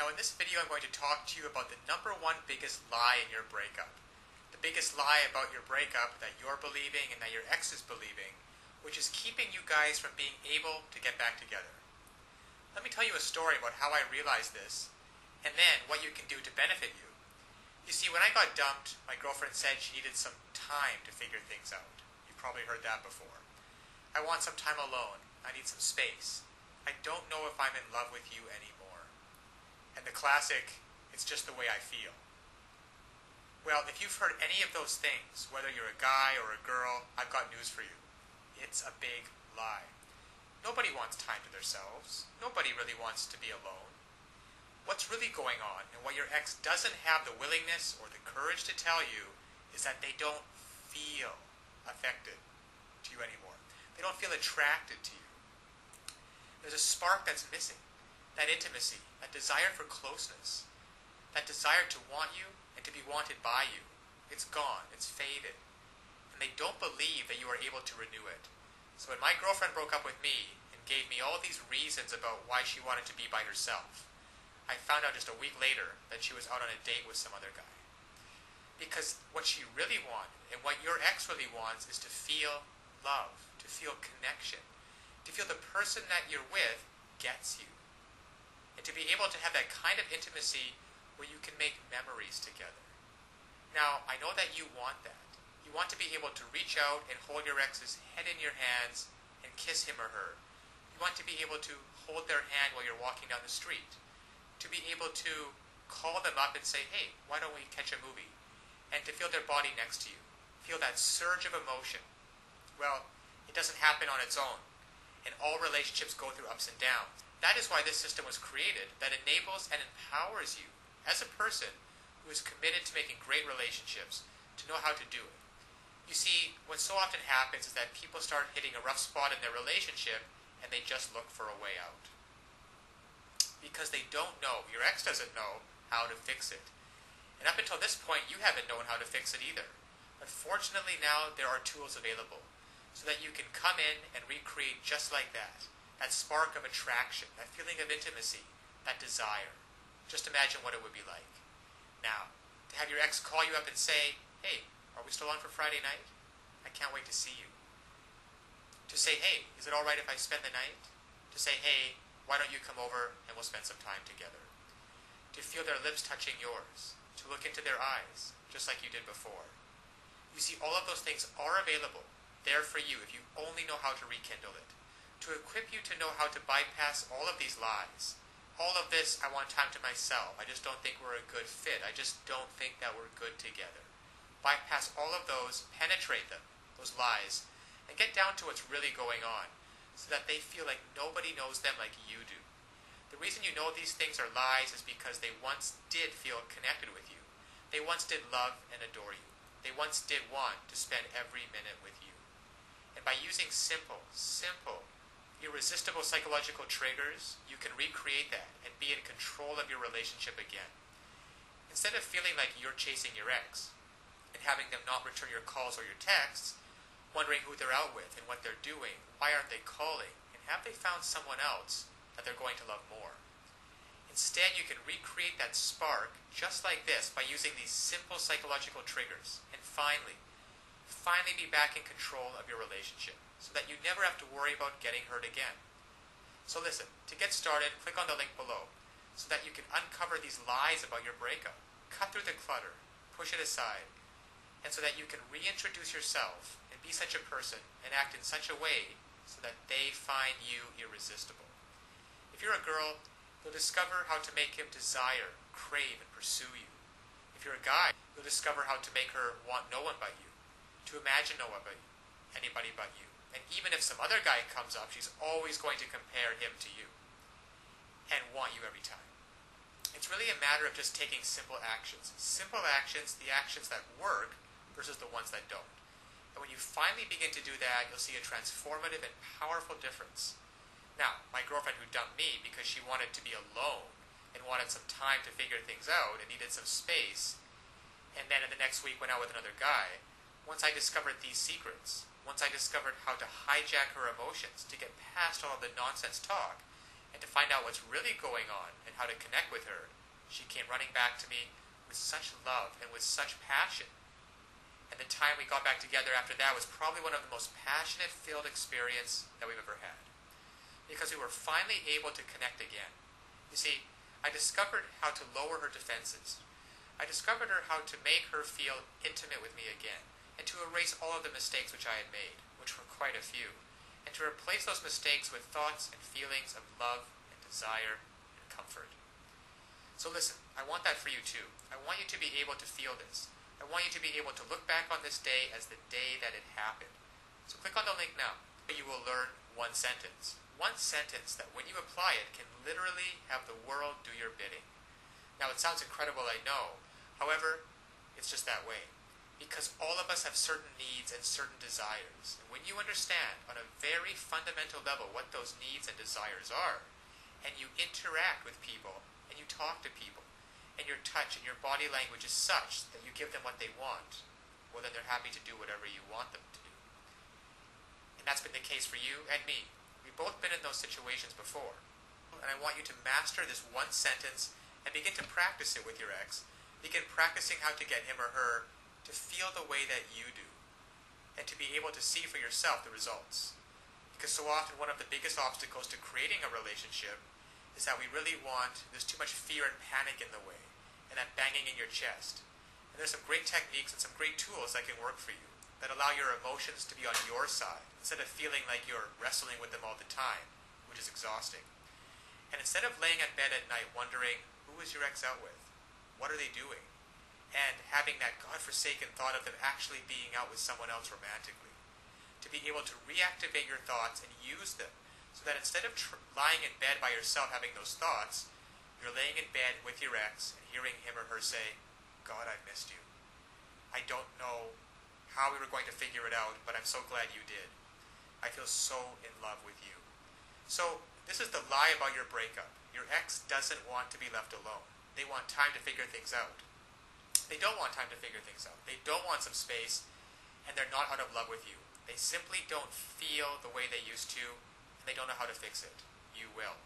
Now in this video I'm going to talk to you about the number one biggest lie in your breakup. The biggest lie about your breakup that you're believing and that your ex is believing, which is keeping you guys from being able to get back together. Let me tell you a story about how I realized this, and then what you can do to benefit you. You see, when I got dumped, my girlfriend said she needed some time to figure things out. You've probably heard that before. I want some time alone. I need some space. I don't know if I'm in love with you anymore. And the classic, it's just the way I feel. Well, if you've heard any of those things, whether you're a guy or a girl, I've got news for you. It's a big lie. Nobody wants time to themselves. Nobody really wants to be alone. What's really going on, and what your ex doesn't have the willingness or the courage to tell you, is that they don't feel affected to you anymore. They don't feel attracted to you. There's a spark that's missing. That intimacy, that desire for closeness, that desire to want you and to be wanted by you. It's gone. It's faded. And they don't believe that you are able to renew it. So when my girlfriend broke up with me and gave me all these reasons about why she wanted to be by herself, I found out just a week later that she was out on a date with some other guy. Because what she really wanted, and what your ex really wants, is to feel love, to feel connection, to feel the person that you're with gets you. And to be able to have that kind of intimacy where you can make memories together. Now, I know that you want that. You want to be able to reach out and hold your ex's head in your hands and kiss him or her. You want to be able to hold their hand while you're walking down the street. To be able to call them up and say, hey, why don't we catch a movie? And to feel their body next to you. Feel that surge of emotion. Well, it doesn't happen on its own. And all relationships go through ups and downs. That is why this system was created, that enables and empowers you as a person who is committed to making great relationships to know how to do it. You see, what so often happens is that people start hitting a rough spot in their relationship and they just look for a way out. Because they don't know, your ex doesn't know how to fix it. And up until this point, you haven't known how to fix it either. But fortunately now, there are tools available so that you can come in and recreate just like that. That spark of attraction, that feeling of intimacy, that desire. Just imagine what it would be like. Now, to have your ex call you up and say, hey, are we still on for Friday night? I can't wait to see you. To say, hey, is it alright if I spend the night? To say, hey, why don't you come over and we'll spend some time together? To feel their lips touching yours. To look into their eyes, just like you did before. You see, all of those things are available, there for you if you only know how to rekindle it. To equip you to know how to bypass all of these lies. All of this, I want time to myself. I just don't think we're a good fit. I just don't think that we're good together. Bypass all of those, penetrate them, those lies, and get down to what's really going on, so that they feel like nobody knows them like you do. The reason you know these things are lies is because they once did feel connected with you. They once did love and adore you. They once did want to spend every minute with you. And by using simple, irresistible psychological triggers, you can recreate that and be in control of your relationship again. Instead of feeling like you're chasing your ex and having them not return your calls or your texts, wondering who they're out with and what they're doing, why aren't they calling, and have they found someone else that they're going to love more? Instead, you can recreate that spark just like this by using these simple psychological triggers and finally be back in control of your relationship so that you never have to worry about getting hurt again. So listen, to get started, click on the link below so that you can uncover these lies about your breakup, cut through the clutter, push it aside, and so that you can reintroduce yourself and be such a person and act in such a way so that they find you irresistible. If you're a girl, you'll discover how to make him desire, crave, and pursue you. If you're a guy, you'll discover how to make her want no one but you, to imagine no one but you, anybody but you. And even if some other guy comes up, she's always going to compare him to you and want you every time. It's really a matter of just taking simple actions. Simple actions, the actions that work versus the ones that don't. And when you finally begin to do that, you'll see a transformative and powerful difference. Now, my girlfriend who dumped me because she wanted to be alone and wanted some time to figure things out and needed some space, and then in the next week went out with another guy, once I discovered these secrets, once I discovered how to hijack her emotions to get past all of the nonsense talk, And to find out what's really going on and how to connect with her, she came running back to me with such love and with such passion. And the time we got back together after that was probably one of the most passionate-filled experience that we've ever had. Because we were finally able to connect again. You see, I discovered how to lower her defenses. I discovered how to make her feel intimate with me again, and to erase all of the mistakes which I had made, which were quite a few, and to replace those mistakes with thoughts and feelings of love and desire and comfort. So listen, I want that for you too. I want you to be able to feel this. I want you to be able to look back on this day as the day that it happened. So click on the link now. You will learn one sentence. One sentence that when you apply it can literally have the world do your bidding. Now it sounds incredible, I know. However, it's just that way. Because all of us have certain needs and certain desires. And when you understand on a very fundamental level what those needs and desires are, and you interact with people, and you talk to people, and your touch and your body language is such that you give them what they want, well then they're happy to do whatever you want them to do. And that's been the case for you and me. We've both been in those situations before. And I want you to master this one sentence and begin to practice it with your ex. Begin practicing how to get him or her to feel the way that you do, and to be able to see for yourself the results. Because so often one of the biggest obstacles to creating a relationship is that we really want, there's too much fear and panic in the way, and that banging in your chest. And there's some great techniques and some great tools that can work for you, that allow your emotions to be on your side, instead of feeling like you're wrestling with them all the time, which is exhausting. And instead of laying in bed at night wondering, who is your ex out with? What are they doing? And having that godforsaken thought of them actually being out with someone else romantically. To be able to reactivate your thoughts and use them, so that instead of lying in bed by yourself having those thoughts, you're laying in bed with your ex and hearing him or her say, God, I missed you. I don't know how we were going to figure it out, but I'm so glad you did. I feel so in love with you. So this is the lie about your breakup. Your ex doesn't want to be left alone. They want time to figure things out. They don't want time to figure things out. They don't want some space, and they're not out of love with you. They simply don't feel the way they used to, and they don't know how to fix it. You will.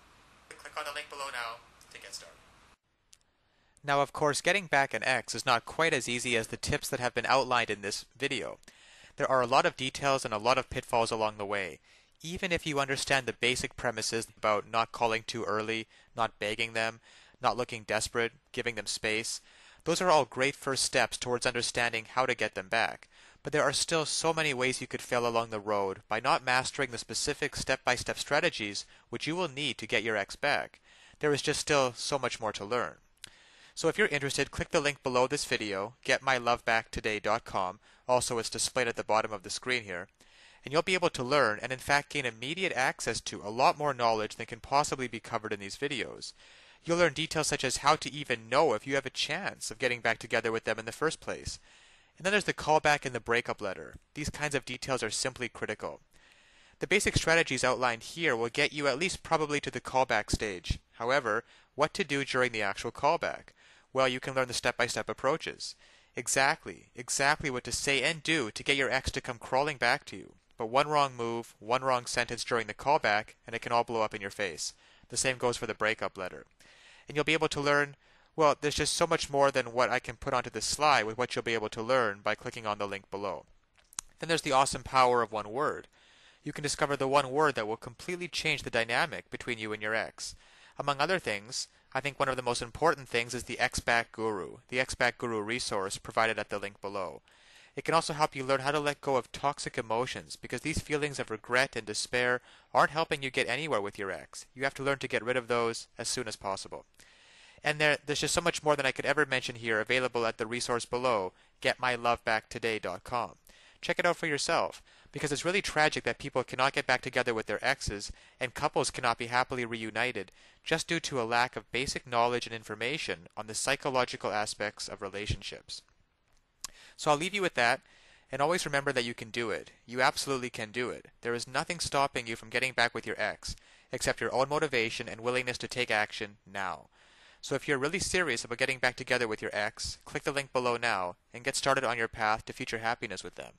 Click on the link below now to get started. Now, of course, getting back an ex is not quite as easy as the tips that have been outlined in this video. There are a lot of details and a lot of pitfalls along the way. Even if you understand the basic premises about not calling too early, not begging them, not looking desperate, giving them space, those are all great first steps towards understanding how to get them back. But there are still so many ways you could fail along the road by not mastering the specific step-by-step strategies which you will need to get your ex back. There is just still so much more to learn. So if you're interested, click the link below this video, getmylovebacktoday.com. Also, it's displayed at the bottom of the screen here. And you'll be able to learn and in fact gain immediate access to a lot more knowledge than can possibly be covered in these videos. You'll learn details such as how to even know if you have a chance of getting back together with them in the first place. And then there's the callback and the breakup letter. These kinds of details are simply critical. The basic strategies outlined here will get you at least probably to the callback stage. However, what to do during the actual callback? Well, you can learn the step-by-step approaches. Exactly what to say and do to get your ex to come crawling back to you. But one wrong move, one wrong sentence during the callback, and it can all blow up in your face. The same goes for the breakup letter. And you'll be able to learn, well, there's just so much more than what I can put onto this slide with what you'll be able to learn by clicking on the link below. Then there's the awesome power of one word. You can discover the one word that will completely change the dynamic between you and your ex. Among other things, I think one of the most important things is the Ex-Back Guru, the Ex-Back Guru resource provided at the link below. It can also help you learn how to let go of toxic emotions, because these feelings of regret and despair aren't helping you get anywhere with your ex. You have to learn to get rid of those as soon as possible. And there's just so much more than I could ever mention here available at the resource below, getmylovebacktoday.com. Check it out for yourself, because it's really tragic that people cannot get back together with their exes, and couples cannot be happily reunited just due to a lack of basic knowledge and information on the psychological aspects of relationships. So I'll leave you with that, and always remember that you can do it. You absolutely can do it. There is nothing stopping you from getting back with your ex, except your own motivation and willingness to take action now. So if you're really serious about getting back together with your ex, click the link below now and get started on your path to future happiness with them.